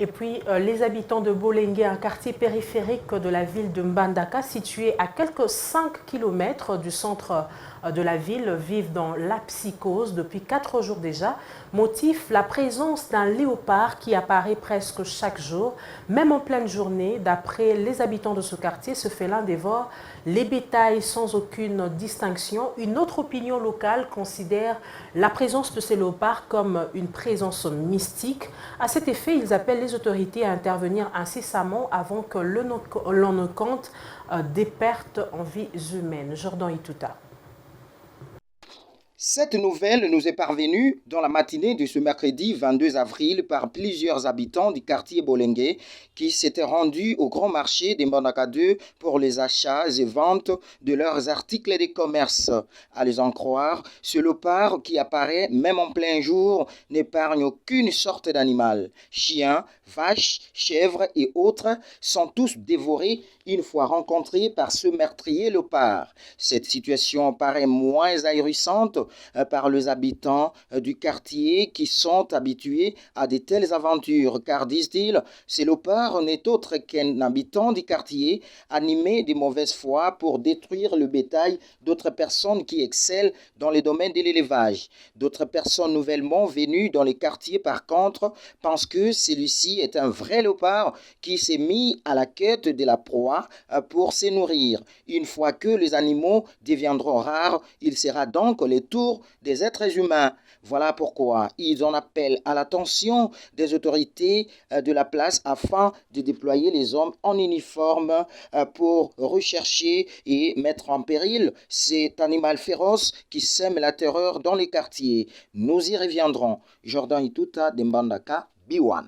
Et puis, les habitants de Bolenge, un quartier périphérique de la ville de Mbandaka, situé à quelques 5 kilomètres du centre de la ville, vivent dans la psychose depuis 4 jours déjà. Motif, la présence d'un léopard qui apparaît presque chaque jour, même en pleine journée. D'après les habitants de ce quartier, ce félin dévore les bétails sans aucune distinction. Une autre opinion locale considère la présence de ces léopards comme une présence mystique. À cet effet, ils appellent les autorités à intervenir incessamment avant que l'on ne compte des pertes en vies humaines. Jordan Ituta. Cette nouvelle nous est parvenue dans la matinée de ce mercredi 22 avril par plusieurs habitants du quartier Bolenge qui s'étaient rendus au grand marché de Mbandaka 2 pour les achats et ventes de leurs articles de commerce. À les en croire, ce léopard qui apparaît même en plein jour n'épargne aucune sorte d'animal. Chiens, vaches, chèvres et autres sont tous dévorés une fois rencontrés par ce meurtrier léopard. Cette situation paraît moins ahurissante par les habitants du quartier qui sont habitués à de telles aventures, car, disent-ils, ce léopard n'est autre qu'un habitant du quartier animé de mauvaise foi pour détruire le bétail d'autres personnes qui excellent dans le domaine de l'élevage. D'autres personnes nouvellement venues dans les quartiers, par contre, pensent que celui-ci est un vrai léopard qui s'est mis à la quête de la proie pour se nourrir. Une fois que les animaux deviendront rares, il sera donc le tour des êtres humains. Voilà pourquoi ils en appellent à l'attention des autorités de la place afin de déployer les hommes en uniforme pour rechercher et mettre en péril cet animal féroce qui sème la terreur dans les quartiers. Nous y reviendrons. Jordan Ituta de Mbandaka, B1.